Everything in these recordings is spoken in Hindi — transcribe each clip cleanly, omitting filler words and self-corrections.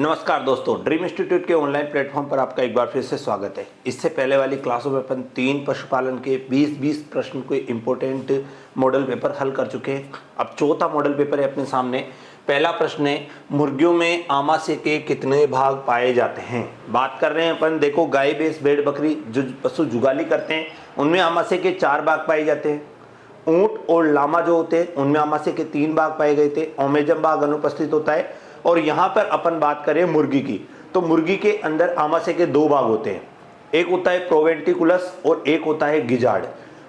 नमस्कार दोस्तों, ड्रीम इंस्टीट्यूट के ऑनलाइन प्लेटफॉर्म पर आपका एक बार फिर से स्वागत है। इससे पहले वाली क्लासों में अपन 3 पशुपालन के 20-20 प्रश्न को इम्पोर्टेंट मॉडल पेपर हल कर चुके हैं। अब चौथा मॉडल पेपर है अपने सामने। पहला प्रश्न है, मुर्गियों में आमाशय के कितने भाग पाए जाते हैं। बात कर रहे हैं अपन, देखो गाय, भैंस, भेड़, बकरी जो पशु जुगाली करते हैं उनमें आमाशय के 4 भाग पाए जाते हैं। ऊंट और लामा जो होते हैं उनमें आमाशय के 3 भाग पाए गए थे। ओमेजम भाग अनुपस्थित होता है। और यहाँ पर अपन बात करें मुर्गी की, तो मुर्गी के अंदर आमाशय के 2 भाग होते हैं। एक होता है प्रोवेंटिकुलस और एक होता है गिजार्ड।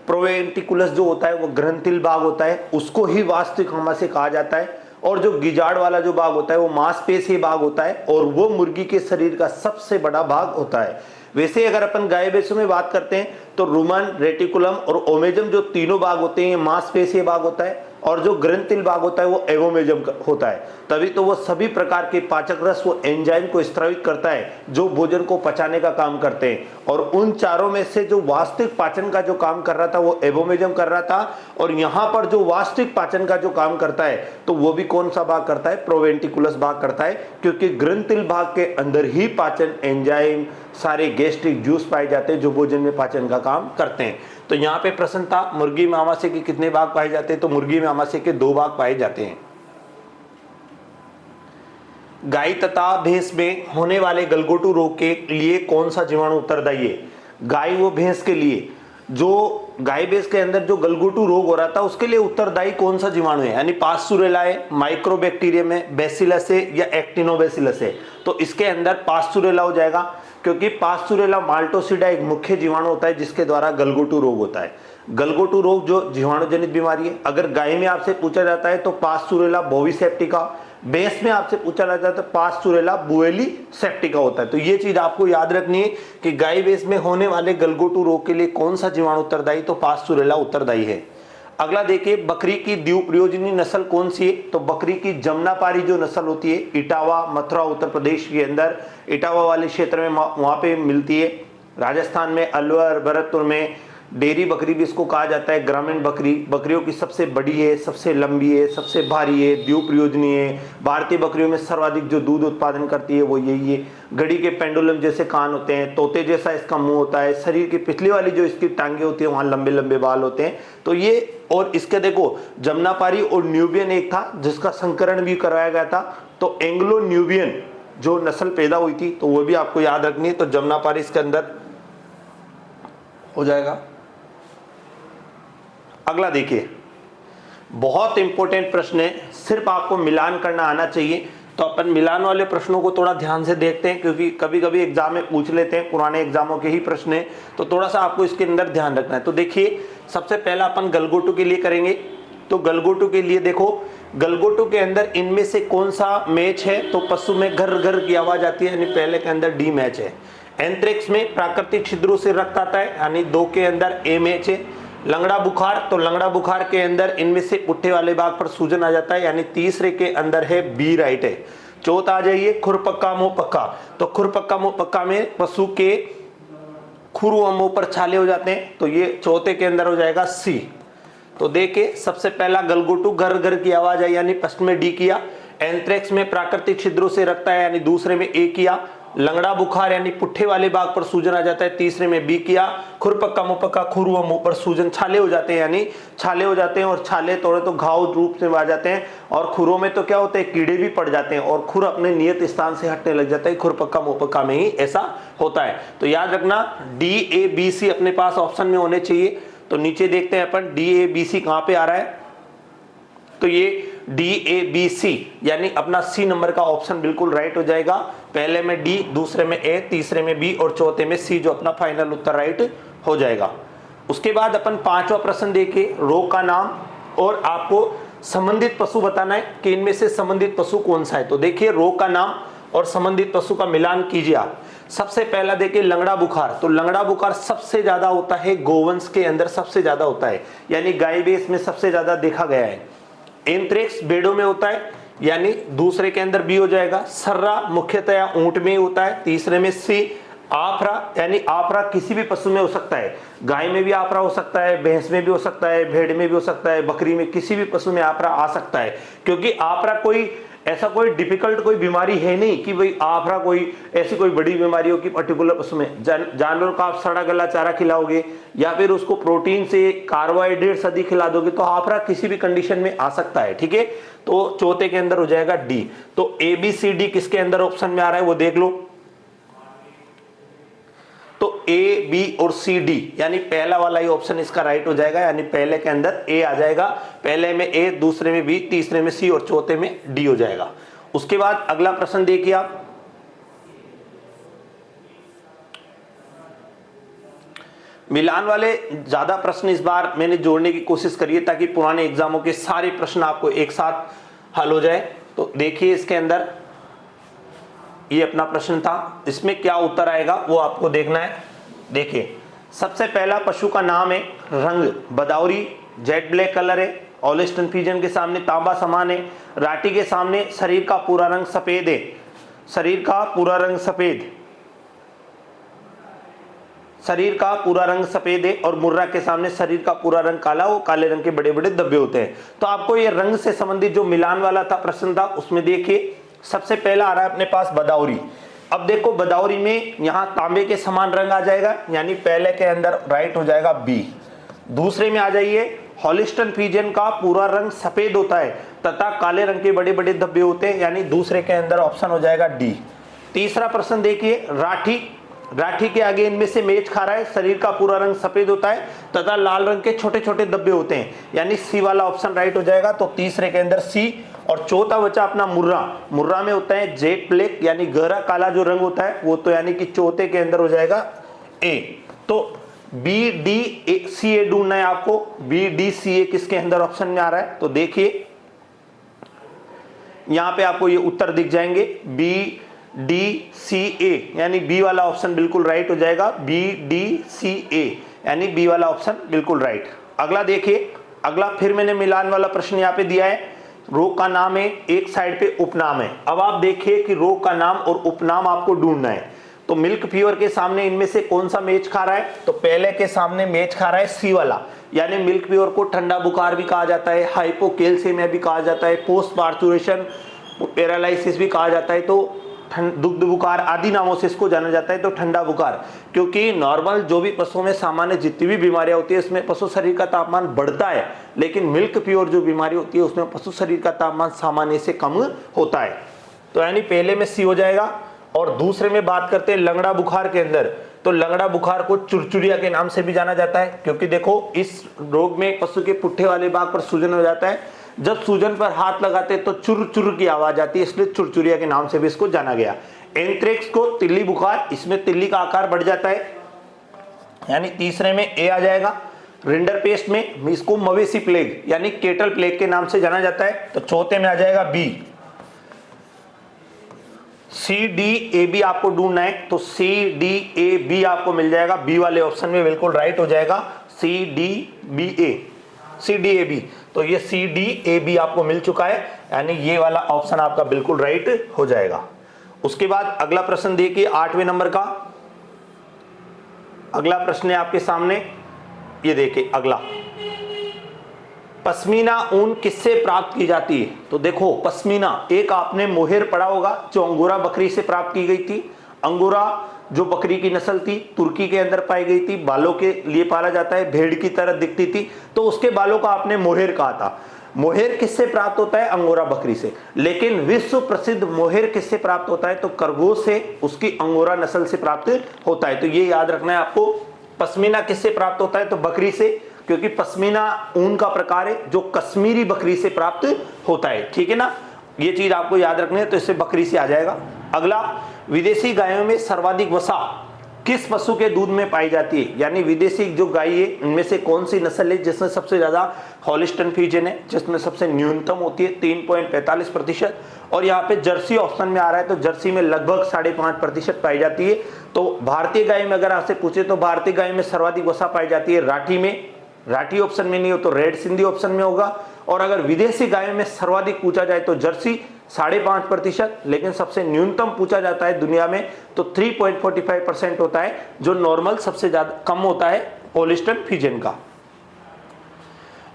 प्रोवेंटिकुलस जो होता है वो ग्रंथिल भाग होता है, उसको ही वास्तविक आमाशय कहा जाता है। और जो गिजार्ड वाला जो भाग होता है वो मांसपेशीय भाग होता है और वो मुर्गी के शरीर का सबसे बड़ा भाग होता है। वैसे अगर अपन गाय भैंसों में बात करते हैं तो रुमन, रेटिकुलम और ओमेजम जो तीनों भाग होते हैं मांसपेशीय भाग होता है, और जो ग्रंथिल भाग होता है वो एवोमेजम होता है। तभी तो वो सभी प्रकार के पाचक रस वो एंजाइम को स्रावित करता है जो भोजन को पचाने का काम करते हैं। और उन चारों में से जो वास्तविक पाचन का जो काम कर रहा था वो एवोमेजम कर रहा था, और यहाँ पर जो वास्तविक पाचन का जो काम करता है तो वो भी कौन सा भाग करता है, प्रोवेंटिकुलस भाग करता है। क्योंकि ग्रंथिल भाग के अंदर ही पाचन एंजाइम, सारे गैस्ट्रिक जूस पाए जाते हैं जो भोजन में पाचन का काम करते हैं। तो यहाँ पे प्रश्न था मुर्गी में आमाशय के कितने भाग पाए जाते हैं, तो मुर्गी में आमाशय के 2 भाग पाए जाते हैं। गाय तथा भैंस में होने वाले गलघोटू रोग के लिए कौन सा जीवाणु उत्तरदायी है। गाय व भैंस के लिए, जो गाय भैंस के अंदर जो गलघोटू रोग हो रहा था उसके लिए उत्तरदायी कौन सा जीवाणु है, यानी पास्चुरेला है, माइक्रोबैक्टीरियम है, बेसिलस है या एक्टिनोबैसिलस है। तो इसके अंदर पास्चुरेला हो जाएगा, क्योंकि पास्चुरेला माल्टोसिडा एक मुख्य जीवाणु होता है जिसके द्वारा गलघोटू रोग होता है। गलघोटू रोग जो जीवाणु जनित बीमारी है। अगर गाय में आपसे पूछा जाता है तो पास्चुरेला बोविसेप्टिका, भैंस में आपसे पूछा जाता है तो पास्चुरेला बुएली सेप्टिका होता है। तो ये चीज आपको याद रखनी है कि गाय भैंस में होने वाले गलघोटू रोग के लिए कौन सा जीवाणु उत्तरदायी, तो पास्चुरेला उत्तरदायी है। अगला देखिए, बकरी की द्विप्रयोजनी नस्ल कौन सी है, तो बकरी की जमुनापारी जो नस्ल होती है, इटावा, मथुरा उत्तर प्रदेश के अंदर इटावा वाले क्षेत्र में वहां पे मिलती है। राजस्थान में अलवर, भरतपुर में डेयरी बकरी भी इसको कहा जाता है। ग्रामीण बकरी बकरियों की सबसे बड़ी है, सबसे लंबी है, सबसे भारी है, द्विप्रयोजनी है। भारतीय बकरियों में सर्वाधिक जो दूध उत्पादन करती है वो यही है। घड़ी के पेंडुलम जैसे कान होते हैं, तोते जैसा इसका मुंह होता है, शरीर की पिछली वाली जो इसकी टांगे होती है वहां लंबे लंबे बाल होते हैं। तो ये, और इसके देखो जमुनापारी और न्यूबियन एक था जिसका संकरण भी करवाया गया था। तो एंग्लो न्यूबियन जो नस्ल पैदा हुई थी तो वो भी आपको याद रखनी है। तो जमुनापारी इसके अंदर हो जाएगा। अगला देखिए, बहुत इंपॉर्टेंट प्रश्न है, सिर्फ आपको मिलान करना आना चाहिए। तो अपन मिलान वाले प्रश्नों को थोड़ा ध्यान से देखते हैं, क्योंकि कभी कभी एग्जाम में पूछ लेते हैं, पुराने एग्जामों के ही प्रश्न है, तो थोड़ा सा आपको इसके अंदर ध्यान रखना है। तो देखिए, सबसे पहला अपन गलघोटू के लिए करेंगे। तो गलघोटू के लिए देखो, गलघोटू के अंदर इनमें से कौन सा मैच है, तो पशु में घर घर की आवाज आती है, यानी पहले के अंदर डी मैच है। एंथ्रेक्स में प्राकृतिक छिद्रों से रक्त आता है, यानी 2 के अंदर ए मैच है। लंगड़ा बुखार, तो लंगड़ा बुखार के अंदर इनमें से पुट्ठे वाले भाग पर सूजन आ जाता है, यानी तीसरे के अंदर है बी राइट है। चौथा आ जाइए, खुरपक्का मुंह पक्का। तो खुरपक्का मुंह पक्का में पशु के खुर व मुंह पर छाले हो जाते हैं, तो ये चौथे के अंदर हो जाएगा सी। तो देखिए, सबसे पहला गलघोटू घर घर की आवाज आई, यानी फर्स्ट में डी किया। एंथ्रेक्स में प्राकृतिक छिद्रों से रक्त है, यानी दूसरे में ए किया। लंगड़ा बुखार यानी पुट्ठे वाले भाग पर सूजन आ जाता है, तीसरे में बी किया। खुरपक्का मुंह पक्का, खुर व मुंह पर सूजन, छाले हो जाते हैं, यानी छाले हो जाते हैं, और छाले थोड़े तो घाव रूप से आ जाते हैं। और खुरों में तो क्या होता है, कीड़े भी पड़ जाते हैं और खुर अपने नियत स्थान से हटने लग जाता है। खुरपक्का मुंह पक्का में ही ऐसा होता है। तो याद रखना, डी ए बी सी अपने पास ऑप्शन में होने चाहिए। तो नीचे देखते हैं अपन डी ए बी सी कहां पे आ रहा है, तो ये डी ए बी सी, यानी अपना सी नंबर का ऑप्शन बिल्कुल राइट हो जाएगा। पहले में डी, दूसरे में ए, तीसरे में बी और चौथे में सी, जो अपना फाइनल उत्तर राइट हो जाएगा। उसके बाद अपन 5वां प्रश्न देखें, रोग का नाम, और आपको संबंधित पशु बताना है कि इनमें से संबंधित पशु कौन सा है। तो देखिए, रोग का नाम और संबंधित पशु का मिलान कीजिए आप। सबसे पहला देखिए लंगड़ा बुखार, तो लंगड़ा बुखार सबसे ज्यादा होता है गोवंश के अंदर, सबसे ज्यादा होता है, यानी गाय भैंस में सबसे ज्यादा देखा गया है। एंथ्रेक्स भेड़ों में होता है, यानी दूसरे के अंदर बी हो जाएगा। सर्रा मुख्यतया ऊंट में होता है, तीसरे में सी। आफरा, यानी आफरा किसी भी पशु में हो सकता है, गाय में भी आफरा हो सकता है, भैंस में भी हो सकता है, भेड़ में भी हो सकता है, बकरी में, किसी भी पशु में आफरा आ सकता है। क्योंकि आफरा कोई ऐसा कोई डिफिकल्ट कोई बीमारी है नहीं कि भाई आफरा कोई ऐसी कोई बड़ी बीमारी हो कि पर्टिकुलर उसमें जानवर को आप सड़ा गला चारा खिलाओगे या फिर उसको प्रोटीन से कार्बोहाइड्रेट्स अधिक खिला दोगे तो आफरा किसी भी कंडीशन में आ सकता है। ठीक है, तो चौथे के अंदर हो जाएगा डी। तो ए बी सी डी किसके अंदर ऑप्शन में आ रहा है वो देख लो। तो ए बी और सी डी यानी पहला वाला ही ऑप्शन इसका राइट हो जाएगा, यानी पहले के अंदर ए आ जाएगा, पहले में ए, दूसरे में बी, तीसरे में सी और चौथे में डी हो जाएगा। उसके बाद अगला प्रश्न देखिए आप, मिलान वाले ज्यादा प्रश्न इस बार मैंने जोड़ने की कोशिश करी है ताकि पुराने एग्जामों के सारे प्रश्न आपको एक साथ हल हो जाए। तो देखिए इसके अंदर ये अपना प्रश्न था, इसमें क्या उत्तर आएगा वो आपको देखना है। देखिए सबसे पहला पशु का नाम है, रंग बदाउरी, जेट ब्लैक कलर है, ऑलिस्टन पिजन के सामने तांबा समान है, राठी के सामने शरीर का पूरा रंग सफेद है, शरीर का पूरा रंग सफेद, शरीर का पूरा रंग सफेद है, और मुर्रा के सामने शरीर का पूरा रंग काला, वो काले रंग के बड़े बड़े धब्बे होते हैं। तो आपको ये रंग से संबंधित जो मिलान वाला था प्रश्न था उसमें देखिए सबसे पहला आ रहा है अपने पास बदाउरी। अब देखो बदाउरी में यहाँ तांबे के समान रंग आ जाएगा, यानी पहले के अंदर राइट हो जाएगा बी। दूसरे में आ जाइए, हॉलिस्टन पिजन का पूरा रंग सफेद होता है तथा काले रंग के बड़े बड़े धब्बे होते हैं, यानी दूसरे के अंदर ऑप्शन हो जाएगा डी। तीसरा प्रश्न देखिए, राठी, राठी के आगे इनमें से मैच खा रहा है, शरीर का पूरा रंग सफेद होता है तथा लाल रंग के छोटे छोटे धब्बे होते हैं, यानी सी वाला ऑप्शन राइट हो जाएगा। तो तीसरे के अंदर सी। और चौथा बचा अपना मुर्रा, मुर्रा में होता है जेट ब्लैक यानी गहरा काला जो रंग होता है वो, तो यानी कि चौथे के अंदर हो जाएगा ए। तो बी डी सी ए ढूंढना है आपको, बी डी सी ए किसके अंदर ऑप्शन में आ रहा है। तो देखिए यहां पे आपको ये उत्तर दिख जाएंगे, बी डी सी ए, यानी बी वाला ऑप्शन बिल्कुल राइट हो जाएगा, बी डी सी ए यानी बी वाला ऑप्शन बिल्कुल राइट। अगला देखिए, अगला फिर मैंने मिलान वाला प्रश्न यहाँ पे दिया है, रोग का नाम है, एक साइड पे उपनाम है। अब आप देखिए कि रोग का नाम और उपनाम आपको ढूंढना है। तो मिल्क फीवर के सामने इनमें से कौन सा मैच खा रहा है, तो पहले के सामने मैच खा रहा है सी वाला, यानी मिल्क फीवर को ठंडा बुखार भी कहा जाता है, हाइपोकैल्सियमिया भी कहा जाता है, पोस्ट पार्चुरेशन पैरालाइसिस भी कहा जाता है, तो दुग्ध बुखार आदि नामों से इसको जाना जाता है। तो ठंडा बुखार, क्योंकि नॉर्मल जो भी पशुओं में सामान्य जितनी भी बीमारियां होती है इसमें पशु शरीर का तापमान बढ़ता है, लेकिन मिल्क फीवर जो बीमारी होती है उसमें पशु शरीर का तापमान सामान्य से कम होता है। तो यानी पहले में सी हो जाएगा। और दूसरे में बात करते हैं लंगड़ा बुखार के अंदर, तो लंगड़ा बुखार को चुरचुरिया के नाम से भी जाना जाता है, क्योंकि देखो इस रोग में पशु के पुट्ठे वाले भाग पर सूजन हो जाता है, जब सूजन पर हाथ लगाते हैं तो चुर चुर की आवाज आती है, इसलिए चुरचुरिया के नाम से भी इसको जाना गया। एंथ्रेक्स को तिल्ली बुखार, इसमें तिल्ली का आकार बढ़ जाता है, यानी तीसरे में ए आ जाएगा। रिंडरपेस्ट में इसको मवेशी प्लेग यानी केटल प्लेग के नाम से जाना जाता है, तो चौथे में आ जाएगा B. C D A B आपको ढूंढना है, तो सी डी ए बी आपको मिल जाएगा, बी वाले ऑप्शन में बिल्कुल राइट हो जाएगा, C D B A, C D A B. तो ये सी डी ए बी आपको मिल चुका है, यानी ये वाला ऑप्शन आपका बिल्कुल राइट हो जाएगा। उसके बाद अगला प्रश्न देखिए 8वें नंबर का अगला प्रश्न है आपके सामने, ये देखिए अगला, पश्मीना ऊन किससे प्राप्त की जाती है। तो देखो पश्मीना, एक आपने मोहेर पढ़ा होगा जो अंगोरा बकरी से प्राप्त की गई थी। अंगोरा जो बकरी की नस्ल थी तुर्की के अंदर पाई गई थी, बालों के लिए पाला जाता है, भेड़ की तरह दिखती थी, तो उसके बालों का आपने मोहेर कहा था। मोहेर किससे प्राप्त होता है, अंगोरा बकरी से। लेकिन विश्व प्रसिद्ध मोहेर किससे प्राप्त होता है, तो खरगोश से, उसकी अंगोरा नस्ल से प्राप्त होता है। तो ये याद रखना है आपको, पश्मीना किससे प्राप्त होता है, तो बकरी से, क्योंकि पश्मीना ऊन का प्रकार है जो कश्मीरी बकरी से प्राप्त होता है। ठीक है ना, ये चीज आपको याद रखनी है, तो इससे बकरी से आ जाएगा। अगला, विदेशी गायों में सर्वाधिक वसा किस पशु के दूध में पाई जाती है, यानी विदेशी जो गाय है इनमें से कौन सी नस्ल है जिसमें सबसे ज्यादा हॉलिस्टन फ्रीजियन है, जिसमें सबसे न्यूनतम होती है 3.45%, और यहाँ पे जर्सी ऑप्शन में आ रहा है, तो जर्सी में लगभग 5.5% पाई जाती है। तो भारतीय गाय में अगर आपसे पूछे तो भारतीय गाय में सर्वाधिक वसा पाई जाती है राठी में, राठी ऑप्शन में नहीं हो तो रेड सिंधी ऑप्शन में होगा। और अगर विदेशी गायों में सर्वाधिक पूछा जाए तो जर्सी 5.5%, लेकिन सबसे न्यूनतम पूछा जाता है दुनिया में तो 3.45% होता है, जो नॉर्मल सबसे ज्यादा कम होता है होलिस्टन फ्रीजियन का।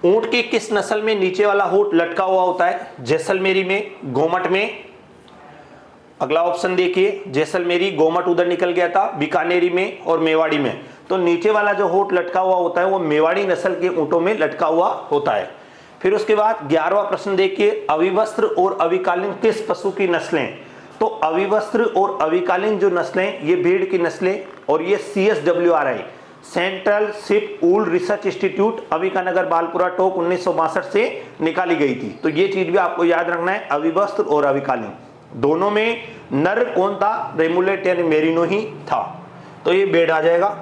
ऊंट की किस नस्ल में नीचे वाला होठ लटका हुआ होता है? जैसलमेरी में, गोमट में। अगला ऑप्शन देखिए, जैसलमेरी, गोमट उधर निकल गया था, बीकानेरी में और मेवाड़ी में। तो नीचे वाला जो होठ लटका हुआ होता है वो मेवाड़ी नस्ल के ऊंटों में लटका हुआ होता है। फिर उसके बाद 11वां प्रश्न देखिए, अविवस्त्र और अविकालीन किस पशु की नस्लें? तो अविवस्त्र और अविकालीन जो नस्लें, ये भीड़ की नस्लें, और ये CSWRI सेंट्रल शिप ऊल रिसर्च इंस्टीट्यूट अविकानगर बालपुरा टोक 1962 से निकाली गई थी। तो ये चीज भी आपको याद रखना है, अविवस्त्र और अविकालीन दोनों में नर कौन था? रेमुलेट यानी मेरिनो ही था। तो ये बेड आ जाएगा।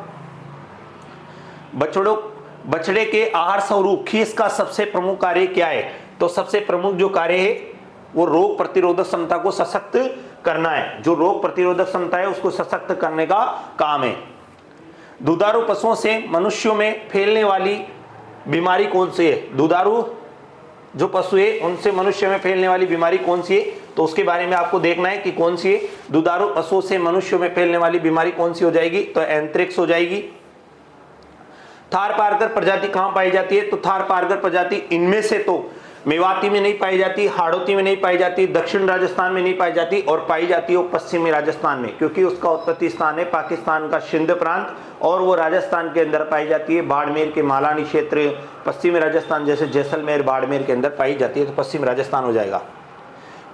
बछड़े के आहार स्वरूप खीस का सबसे प्रमुख कार्य क्या है? तो सबसे प्रमुख जो कार्य है वो रोग प्रतिरोधक क्षमता को सशक्त करना है। जो रोग प्रतिरोधक क्षमता है उसको सशक्त करने का काम है। दुधारू पशुओं से मनुष्यों में फैलने वाली बीमारी कौन सी है? दुधारू जो पशु है उनसे मनुष्य में फैलने वाली बीमारी कौन सी है? तो उसके बारे में आपको देखना है कि कौन सी है। दुधारू पशुओं से मनुष्यों में फैलने वाली बीमारी कौन सी हो जाएगी? तो एंथ्रेक्स हो जाएगी। थारपारकर प्रजाति कहां पाई जाती है? तो थारपारकर प्रजाति इनमें से तो मेवाती में नहीं पाई जाती, हाड़ौती में नहीं पाई जाती, दक्षिण राजस्थान में नहीं पाई जाती, और पाई जाती है वो पश्चिमी राजस्थान में, क्योंकि उसका उत्पत्ति स्थान है पाकिस्तान का सिंध प्रांत, और वो राजस्थान के अंदर पाई जाती है। बाड़मेर के मालानी क्षेत्र, पश्चिमी राजस्थान जैसे जैसलमेर, बाड़मेर के अंदर पाई जाती है, तो पश्चिम राजस्थान हो जाएगा।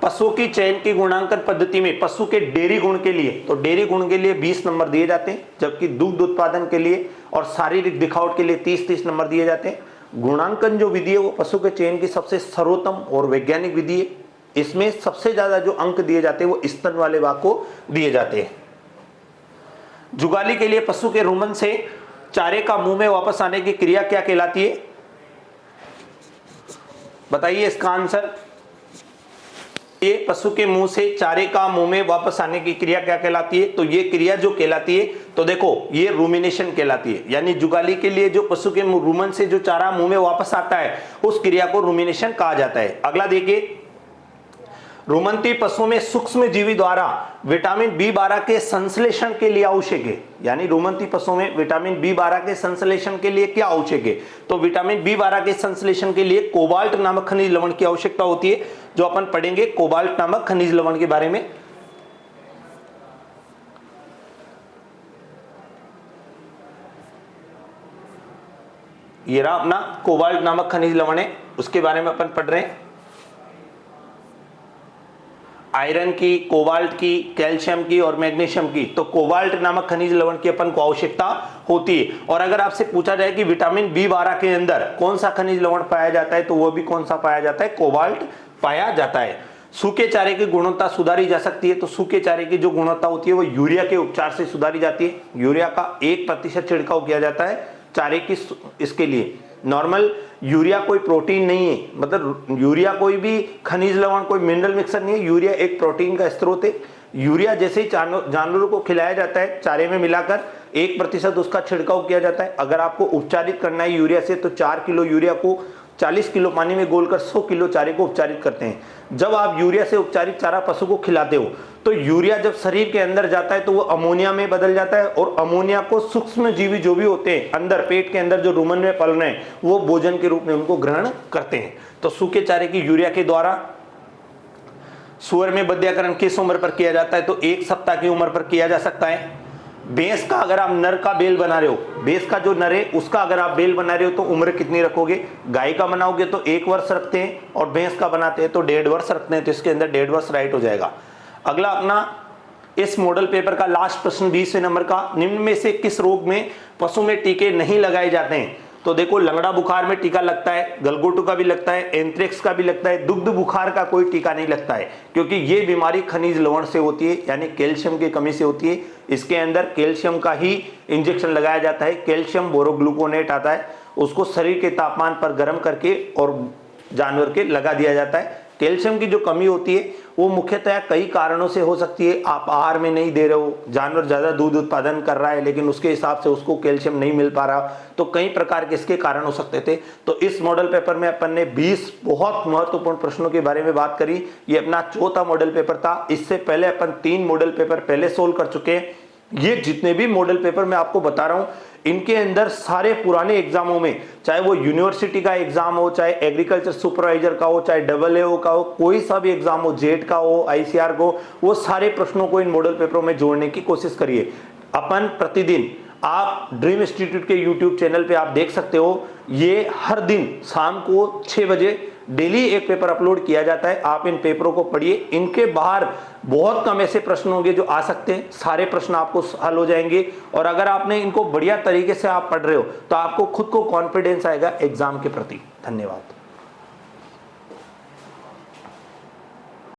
पशुओं की चयन की गुणांकन पद्धति में पशु के डेयरी गुण के लिए, तो डेयरी गुण के लिए 20 नंबर दिए जाते हैं, जबकि दुग्ध उत्पादन के लिए और शारीरिक दिखावट के लिए 30-30 नंबर दिए जाते हैं। गुणांकन जो विधि है वो पशु के चयन की सबसे सर्वोत्तम और वैज्ञानिक विधि है। इसमें सबसे ज्यादा जो अंक दिए जाते हैं वो स्तन वाले भाग को दिए जाते हैं। जुगाली के लिए पशु के रुमन से चारे का मुंह में वापस आने की क्रिया क्या कहलाती है? बताइए इसका आंसर। ये पशु के मुंह से चारे का मुंह में वापस आने की क्रिया क्या कहलाती है? तो ये क्रिया जो कहलाती है, तो देखो ये रूमिनेशन कहलाती है। यानी जुगाली के लिए जो पशु के रुमन से जो चारा मुंह में वापस आता है उस क्रिया को रूमिनेशन कहा जाता है। अगला देखिए, रुमंती पशुओं में सूक्ष्म जीवी द्वारा विटामिन B12 के संश्लेषण के लिए आवश्यक है। यानी रुमंती पशुओं में विटामिन B12 के संश्लेषण के लिए क्या आवश्यक है? तो विटामिन B12 के संश्लेषण के लिए कोबाल्ट नामक खनिज लवण की आवश्यकता होती है, जो अपन पढ़ेंगे कोबाल्ट नामक खनिज लवण के बारे में। ये रहा अपना कोबाल्ट नामक खनिज लवण है, उसके बारे में अपन पढ़ रहे हैं। आयरन की, कोबाल्ट की, कैल्शियम की और मैग्नीशियम की। तो कोबाल्ट नामक खनिज लवण की अपन को आवश्यकता होती है। और अगर आपसे पूछा जाए कि विटामिन B12 के अंदर कौन सा खनिज लवण पाया जाता है, तो वो भी कौन सा पाया जाता है? कोबाल्ट पाया जाता है। सूखे चारे की गुणवत्ता सुधारी जा सकती है। तो सूखे चारे की जो गुणवत्ता होती है वो यूरिया के उपचार से सुधारी जाती है। यूरिया का 1% छिड़काव किया जाता है चारे की इसके लिए। नॉर्मल यूरिया कोई प्रोटीन नहीं है, मतलब यूरिया कोई भी खनिज लवण, कोई मिनरल मिक्सर नहीं है। यूरिया एक प्रोटीन का स्रोत है। यूरिया जैसे ही जानवरों को खिलाया जाता है चारे में मिलाकर 1% उसका छिड़काव किया जाता है। अगर आपको उपचारित करना है यूरिया से, तो 4 किलो यूरिया को 40 किलो पानी में घोलकर 100 किलो चारे को उपचारित करते हैं। जब आप यूरिया से उपचारित चारा पशु को खिलाते हो तो यूरिया जब शरीर के अंदर जाता है तो वो अमोनिया में बदल जाता है, और अमोनिया को सूक्ष्म जीवी जो भी होते हैं अंदर पेट के अंदर जो रुमन में पल रहे हैं वो भोजन के रूप में उनको ग्रहण करते हैं। तो सूखे चारे की यूरिया के द्वारा सूअर में बध्यकरण किस उम्र पर किया जाता है? तो 1 सप्ताह की उम्र पर किया जा सकता है। भैंस का अगर आप नर का बेल बना रहे हो, भैंस का जो नर है उसका अगर आप बेल बना रहे हो तो उम्र कितनी रखोगे? गाय का बनाओगे तो 1 वर्ष रखते हैं, और भैंस का बनाते हैं तो 1.5 वर्ष रखते हैं। तो इसके अंदर 1.5 वर्ष राइट हो जाएगा। अगला अपना इस मॉडल पेपर का लास्ट प्रश्न 20वें नंबर का, निम्न में से किस रोग में पशु में टीके नहीं लगाए जाते हैं? तो देखो, लंगड़ा बुखार में टीका लगता है, गलगोटू का भी लगता है, एंथ्रेक्स का भी लगता है, दुग्ध बुखार का कोई टीका नहीं लगता है, क्योंकि ये बीमारी खनिज लवण से होती है, यानी कैल्शियम की कमी से होती है। इसके अंदर कैल्शियम का ही इंजेक्शन लगाया जाता है। कैल्शियम बोरोग्लूकोनेट आता है, उसको शरीर के तापमान पर गर्म करके और जानवर के लगा दिया जाता है। कैल्शियम की जो कमी होती है वो मुख्यतः कई कारणों से हो सकती है। आप आहार में नहीं दे रहे हो, जानवर ज्यादा दूध उत्पादन कर रहा है लेकिन उसके हिसाब से उसको कैल्शियम नहीं मिल पा रहा, तो कई प्रकार के इसके कारण हो सकते थे। तो इस मॉडल पेपर में अपन ने 20 बहुत महत्वपूर्ण प्रश्नों के बारे में बात करी। ये अपना चौथा मॉडल पेपर था। इससे पहले अपन 3 मॉडल पेपर पहले सोल्व कर चुके हैं। ये जितने भी मॉडल पेपर मैं आपको बता रहा हूं, इनके अंदर सारे पुराने एग्जामों में, चाहे वो यूनिवर्सिटी का एग्जाम हो, चाहे एग्रीकल्चर सुपरवाइजर का हो, चाहे AA का हो, कोई सा भी एग्जाम हो, जेट का हो, ICR को, वो सारे प्रश्नों को इन मॉडल पेपरों में जोड़ने की कोशिश करिए। अपन प्रतिदिन आप ड्रीम इंस्टीट्यूट के YouTube चैनल पे आप देख सकते हो, ये हर दिन शाम को 6 बजे डेली एक पेपर अपलोड किया जाता है। आप इन पेपरों को पढ़िए, इनके बाहर बहुत कम ऐसे प्रश्न होंगे जो आ सकते हैं, सारे प्रश्न आपको हल हो जाएंगे। और अगर आपने इनको बढ़िया तरीके से आप पढ़ रहे हो तो आपको खुद को कॉन्फिडेंस आएगा एग्जाम के प्रति। धन्यवाद।